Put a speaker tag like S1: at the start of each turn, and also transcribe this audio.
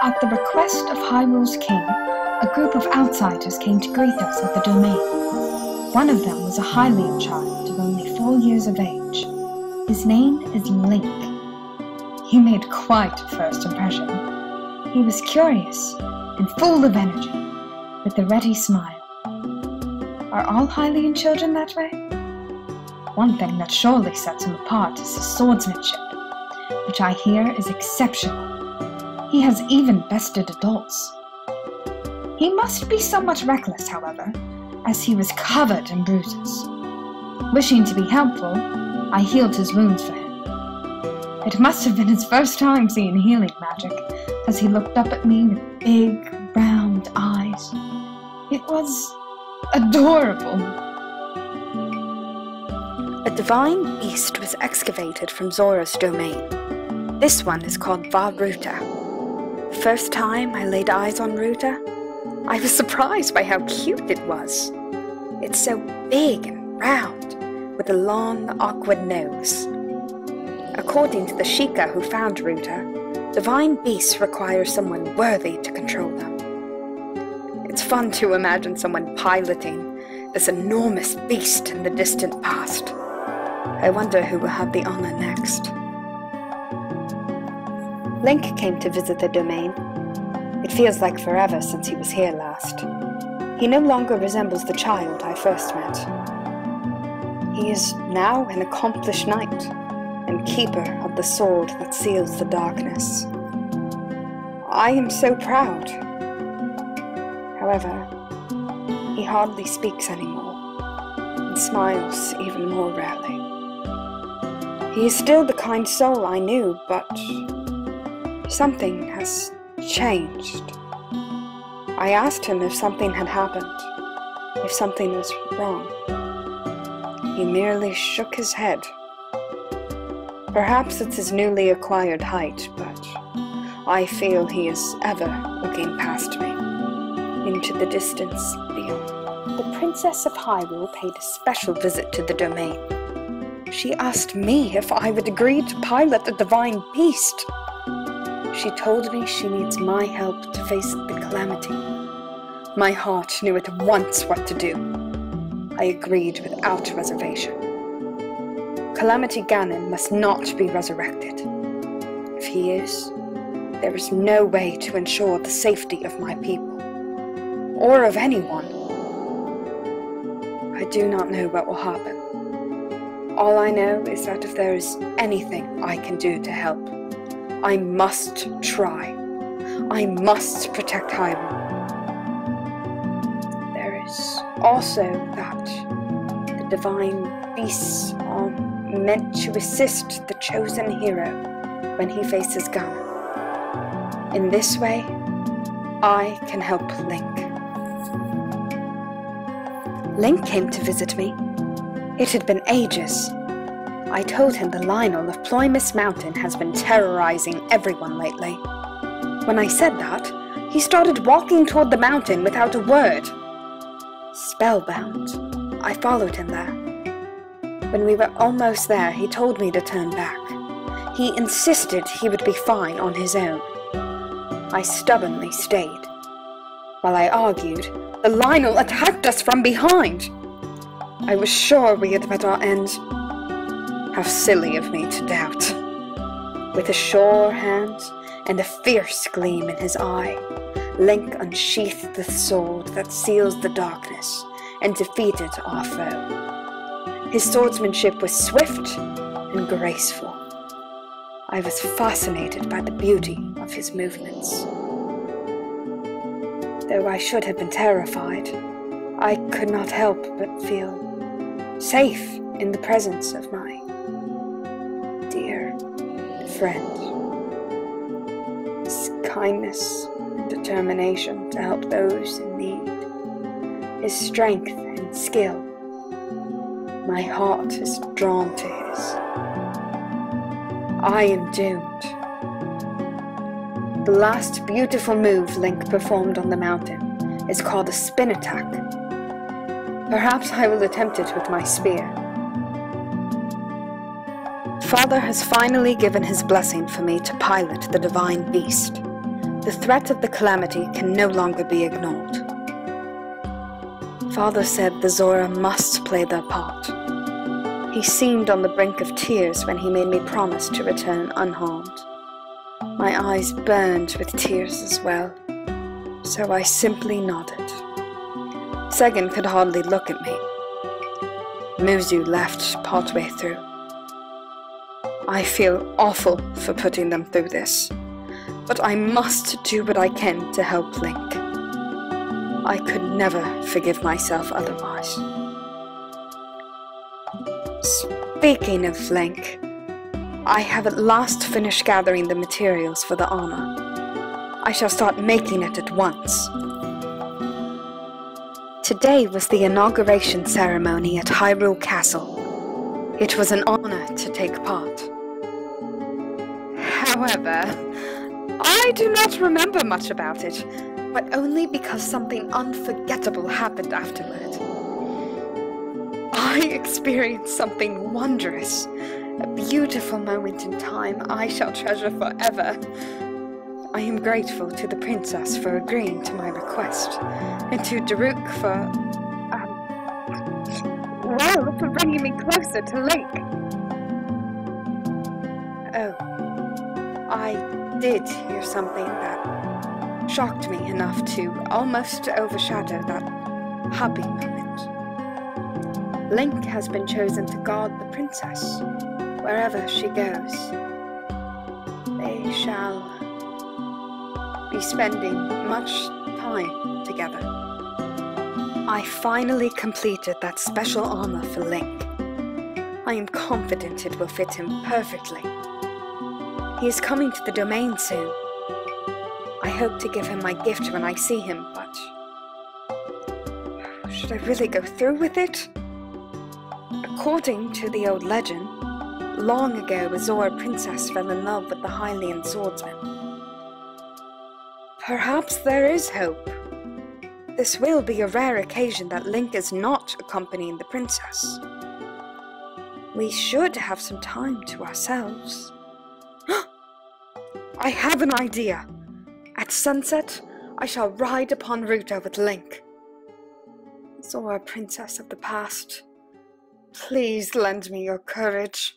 S1: At the request of Hyrule's king, a group of outsiders came to greet us at the domain. One of them was a Hylian child of only 4 years of age. His name is Link. He made quite a first impression. He was curious and full of energy, with a ready smile. Are all Hylian children that way? One thing that surely sets him apart is his swordsmanship, which I hear is exceptional. He has even bested adults. He must be somewhat reckless, however, as he was covered in bruises. Wishing to be helpful, I healed his wounds for him. It must have been his first time seeing healing magic, as he looked up at me with big, round eyes. It was adorable.
S2: A divine beast was excavated from Zora's domain. This one is called Ruta. The first time I laid eyes on Ruta, I was surprised by how cute it was. It's so big and round, with a long, awkward nose. According to the Sheikah who found Ruta, divine beasts require someone worthy to control them. It's fun to imagine someone piloting this enormous beast in the distant past. I wonder who will have the honor next. Link came to visit the domain. It feels like forever since he was here last. He no longer resembles the child I first met. He is now an accomplished knight and keeper of the sword that seals the darkness. I am so proud. However, he hardly speaks anymore and smiles even more rarely. He is still the kind soul I knew, but something has changed. I asked him if something had happened, if something was wrong. He merely shook his head. Perhaps it's his newly acquired height, but I feel he is ever looking past me, into the distance beyond. The Princess of Hyrule paid a special visit to the domain. She asked me if I would agree to pilot the divine beast. She told me she needs my help to face the calamity. My heart knew at once what to do. I agreed without reservation. Calamity Ganon must not be resurrected. If he is, there is no way to ensure the safety of my people, or of anyone. I do not know what will happen. All I know is that if there is anything I can do to help, I must try. I must protect Hyrule. There is also that the divine beasts are meant to assist the chosen hero when he faces Ganon. In this way, I can help Link. Link came to visit me. It had been ages. I told him the Lionel of Ploymus Mountain has been terrorizing everyone lately. When I said that, he started walking toward the mountain without a word. Spellbound, I followed him there. When we were almost there, he told me to turn back. He insisted he would be fine on his own. I stubbornly stayed. While I argued, the Lionel attacked us from behind. I was sure we had met our end. How silly of me to doubt. With a sure hand and a fierce gleam in his eye, Link unsheathed the sword that seals the darkness and defeated our foe. His swordsmanship was swift and graceful. I was fascinated by the beauty of his movements. Though I should have been terrified, I could not help but feel safe in the presence of my dear friend. His kindness and determination to help those in need, his strength and skill, my heart is drawn to his. I am doomed. The last beautiful move Link performed on the mountain is called a spin attack. Perhaps I will attempt it with my spear. Father has finally given his blessing for me to pilot the divine beast. The threat of the calamity can no longer be ignored. Father said the Zora must play their part. He seemed on the brink of tears when he made me promise to return unharmed. My eyes burned with tears as well, so I simply nodded. Segan could hardly look at me. Muzu left partway through. I feel awful for putting them through this, but I must do what I can to help Link. I could never forgive myself otherwise. Speaking of Link, I have at last finished gathering the materials for the armor. I shall start making it at once. Today was the inauguration ceremony at Hyrule Castle. It was an honor to take part. However, I do not remember much about it, but only because something unforgettable happened afterward. I experienced something wondrous, a beautiful moment in time I shall treasure forever. I am grateful to the princess for agreeing to my request, and to Daruk for bringing me closer to Link. Oh, I did hear something that shocked me enough to almost overshadow that happy moment. Link has been chosen to guard the princess wherever she goes. They shall be spending much time together. I finally completed that special armor for Link. I am confident it will fit him perfectly. He is coming to the domain soon. I hope to give him my gift when I see him, but should I really go through with it? According to the old legend, long ago a Zora princess fell in love with the Hylian swordsman. Perhaps there is hope. This will be a rare occasion that Link is not accompanying the princess. We should have some time to ourselves. I have an idea. At sunset, I shall ride upon Ruto with Link. Zora, princess of the past, please lend me your courage.